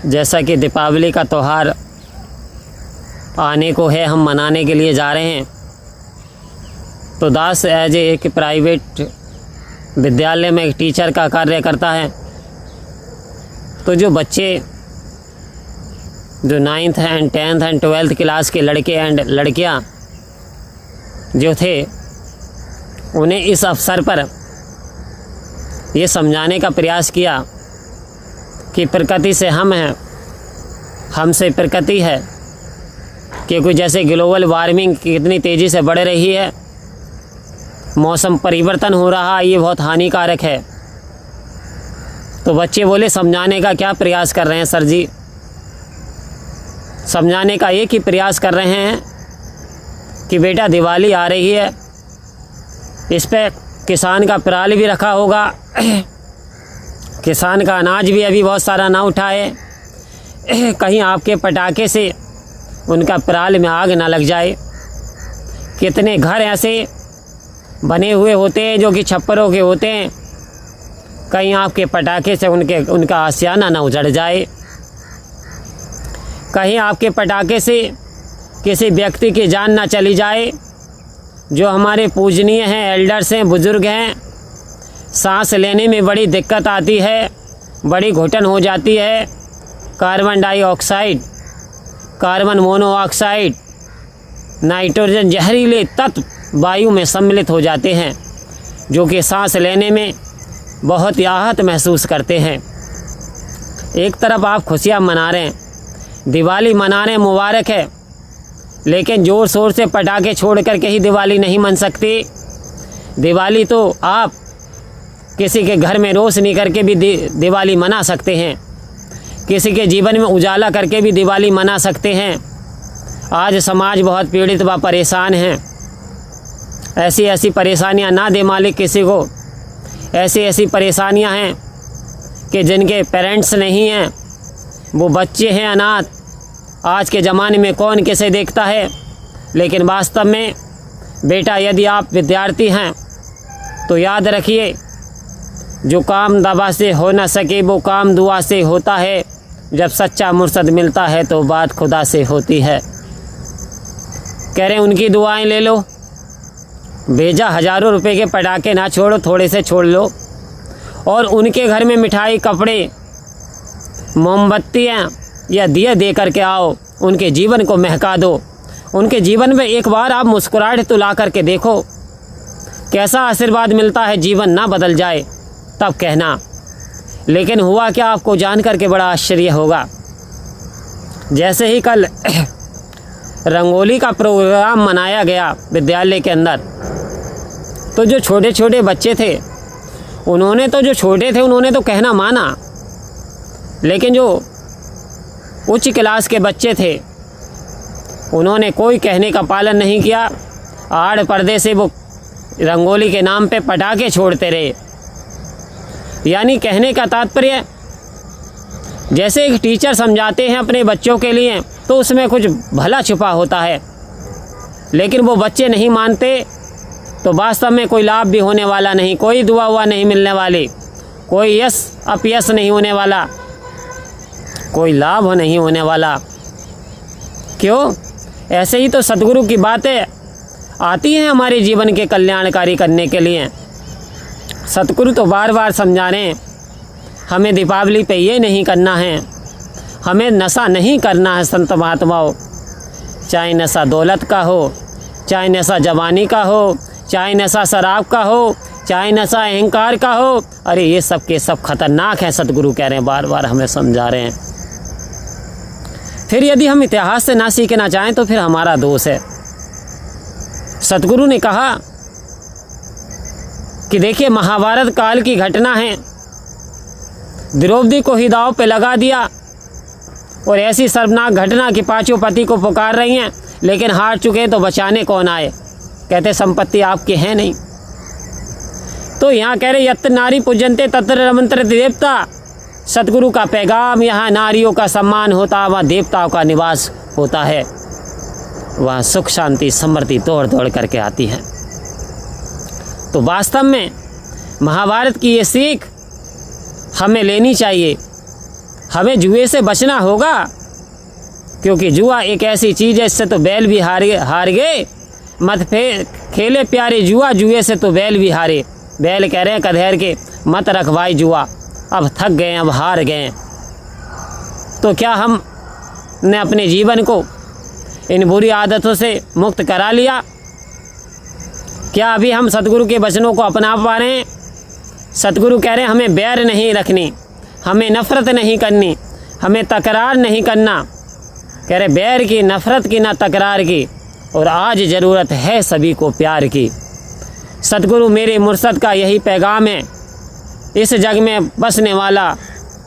जैसा कि दीपावली का त्यौहार आने को है, हम मनाने के लिए जा रहे हैं। तो दास एज एक प्राइवेट विद्यालय में एक टीचर का कार्य करता है। तो जो बच्चे जो 9th and 10th and 12th class के लड़के एंड लड़कियां जो थे, उन्हें इस अवसर पर ये समझाने का प्रयास किया कि प्रकृति से हम हैं, हमसे प्रकृति है। क्योंकि जैसे ग्लोबल वार्मिंग कितनी तेज़ी से बढ़ रही है, मौसम परिवर्तन हो रहा है, ये बहुत हानिकारक है। तो बच्चे बोले समझाने का क्या प्रयास कर रहे हैं सर जी? समझाने का एक ही प्रयास कर रहे हैं कि बेटा दिवाली आ रही है, इस पे किसान का पराल भी रखा होगा, किसान का अनाज भी अभी बहुत सारा ना उठाए, कहीं आपके पटाखे से उनका पराल में आग ना लग जाए। कितने घर ऐसे बने हुए होते हैं जो कि छप्परों के होते हैं, कहीं आपके पटाखे से उनका आशियाना ना उजड़ जाए, कहीं आपके पटाखे से किसी व्यक्ति की जान ना चली जाए जो हमारे पूजनीय हैं, एल्डर्स हैं, बुज़ुर्ग हैं। सांस लेने में बड़ी दिक्कत आती है, बड़ी घुटन हो जाती है। Carbon dioxide, carbon monoxide, nitrogen जहरीले तत्व वायु में सम्मिलित हो जाते हैं, जो कि सांस लेने में बहुत राहत महसूस करते हैं। एक तरफ आप खुशियाँ मना रहे हैं, दिवाली मना रहे हैं, मुबारक है, लेकिन ज़ोर शोर से पटाखे छोड़ कर के ही दिवाली नहीं मन सकती। दिवाली तो आप किसी के घर में रोशनी करके भी दिवाली मना सकते हैं, किसी के जीवन में उजाला करके भी दिवाली मना सकते हैं। आज समाज बहुत पीड़ित व परेशान हैं। ऐसी ऐसी परेशानियां ना दे मालिक किसी को। ऐसी ऐसी परेशानियां हैं कि जिनके पेरेंट्स नहीं हैं, वो बच्चे हैं अनाथ। आज के ज़माने में कौन किसे देखता है? लेकिन वास्तव में बेटा, यदि आप विद्यार्थी हैं तो याद रखिए, जो काम दवा से हो न सके वो काम दुआ से होता है। जब सच्चा मुर्शद मिलता है तो बात खुदा से होती है। कह रहे उनकी दुआएं ले लो, भेजा हज़ारों रुपए के पटाखे ना छोड़ो, थोड़े से छोड़ लो। और उनके घर में मिठाई, कपड़े, मोमबत्तियाँ या दिया दे करके आओ, उनके जीवन को महका दो। उनके जीवन में एक बार आप मुस्कुराहट तो ला करके देखो, कैसा आशीर्वाद मिलता है। जीवन ना बदल जाए तब कहना। लेकिन हुआ क्या, आपको जान करके बड़ा आश्चर्य होगा। जैसे ही कल रंगोली का प्रोग्राम मनाया गया विद्यालय के अंदर, तो जो छोटे छोटे बच्चे थे उन्होंने तो कहना माना, लेकिन जो उच्च क्लास के बच्चे थे उन्होंने कोई कहने का पालन नहीं किया। आड़ पर्दे से वो रंगोली के नाम पे पटाखे छोड़ते रहे। यानी कहने का तात्पर्य, जैसे एक टीचर समझाते हैं अपने बच्चों के लिए तो उसमें कुछ भला छुपा होता है, लेकिन वो बच्चे नहीं मानते तो वास्तव में कोई लाभ भी होने वाला नहीं, कोई दुआ हुआ नहीं मिलने वाली, कोई यश अपयश नहीं होने वाला, कोई लाभ नहीं होने वाला। क्यों? ऐसे ही तो सतगुरु की बातें आती हैं हमारे जीवन के कल्याणकारी करने के लिए। सतगुरु तो बार बार समझा रहे हैं, हमें दीपावली पे ये नहीं करना है, हमें नशा नहीं करना है। संत महात्माओं, चाहे नशा दौलत का हो, चाहे नशा जवानी का हो, चाहे नशा शराब का हो, चाहे नशा अहंकार का हो, अरे ये सब के सब खतरनाक है। सतगुरु कह रहे हैं, बार बार हमें समझा रहे हैं। फिर यदि हम इतिहास से ना सीखना चाहें तो फिर हमारा दोष है। सतगुरु ने कहा कि देखिए, महाभारत काल की घटना है, द्रौपदी को ही दांव पे लगा दिया और ऐसी शर्मनाक घटना कि पांचों पति को पुकार रही हैं, लेकिन हार चुके तो बचाने कौन आए? कहते संपत्ति आपके हैं नहीं। तो यहाँ कह रहे यत्र नारी पूजनते तत्र रमंत्र देवता। सतगुरु का पैगाम, यहाँ नारियों का सम्मान होता, वहाँ देवताओं का निवास होता है, वहाँ सुख शांति समृद्धि दौड़ दौड़ करके आती है। तो वास्तव में महाभारत की ये सीख हमें लेनी चाहिए हमें जुए से बचना होगा, क्योंकि जुआ एक ऐसी चीज़ है, इससे तो बैल भी हार गए। मत खेले प्यारे जुआ, जुए से तो बैल भी हारे। बैल कह रहे हैं कधेर के, मत रखवाई जुआ, अब थक गए, अब हार गए। तो क्या हम ने अपने जीवन को इन बुरी आदतों से मुक्त करा लिया? क्या अभी हम सतगुरु के वचनों को अपना पा रहे हैं? सतगुरु कह रहे हैं हमें बैर नहीं रखनी, हमें नफ़रत नहीं करनी, हमें तकरार नहीं करना। कह रहे बैर की, नफ़रत की, ना तकरार की, और आज ज़रूरत है सभी को प्यार की। सतगुरु मेरे मुर्शद का यही पैगाम है। इस जग में बसने वाला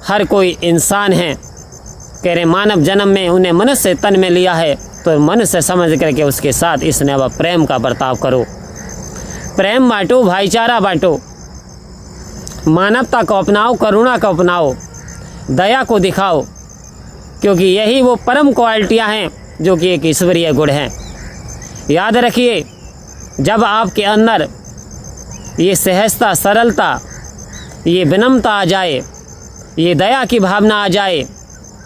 हर कोई इंसान है। कह रहे मानव जन्म में उन्हें मनुष्य तन में लिया है, तो मनुष्य समझ करके उसके साथ इसने अब प्रेम का बर्ताव करो। प्रेम बांटो, भाईचारा बांटो, मानवता को अपनाओ, करुणा को अपनाओ, दया को दिखाओ, क्योंकि यही वो परम क्वालिटियाँ हैं जो कि एक ईश्वरीय गुण हैं। याद रखिए, जब आपके अंदर ये सहजता, सरलता, ये विनम्रता आ जाए, ये दया की भावना आ जाए,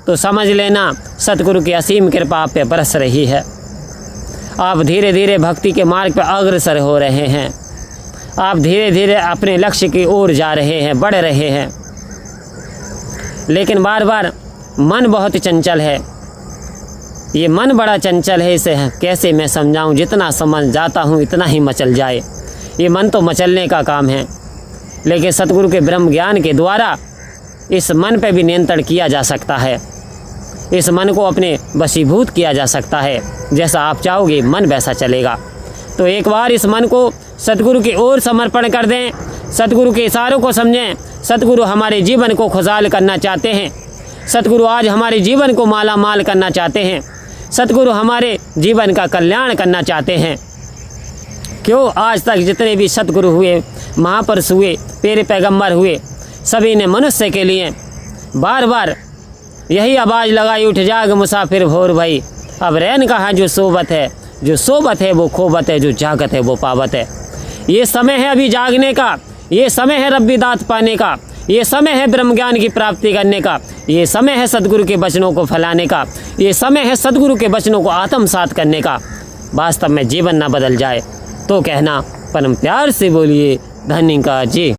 तो समझ लेना सतगुरु की असीम कृपा आप पे बरस रही है। आप धीरे धीरे भक्ति के मार्ग पर अग्रसर हो रहे हैं। आप धीरे धीरे अपने लक्ष्य की ओर जा रहे हैं, बढ़ रहे हैं। लेकिन बार बार मन बहुत चंचल है। ये मन बड़ा चंचल है, इसे कैसे मैं समझाऊं? जितना समझ जाता हूं इतना ही मचल जाए। ये मन तो मचलने का काम है, लेकिन सतगुरु के ब्रह्म ज्ञान के द्वारा इस मन पे भी नियंत्रण किया जा सकता है। इस मन को अपने वशीभूत किया जा सकता है। जैसा आप चाहोगे मन वैसा चलेगा। तो एक बार इस मन को सतगुरु की ओर समर्पण कर दें, सतगुरु के इशारों को समझें। सतगुरु हमारे जीवन को खुशहाल करना चाहते हैं। सतगुरु आज हमारे जीवन को माला माल करना चाहते हैं। सतगुरु हमारे जीवन का कल्याण करना चाहते हैं। क्यों आज तक जितने भी सतगुरु हुए, महापुरुष हुए, प्यारे पैगंबर हुए, सभी ने मनुष्य के लिए बार बार यही आवाज़ लगाई, उठ जाग मुसाफिर भोर भई, अब रैन कहाँ जो सोबत है, जो सोबत है वो खोबत है, जो जागत है वो पावत है। ये समय है अभी जागने का, ये समय है रब्बी दात पाने का, ये समय है ब्रह्म ज्ञान की प्राप्ति करने का, ये समय है सतगुरु के वचनों को फैलाने का, ये समय है सतगुरु के वचनों को आत्मसात करने का। वास्तव में जीवन ना बदल जाए तो कहना, परम प्यार से बोलिए धन्यवाद जी।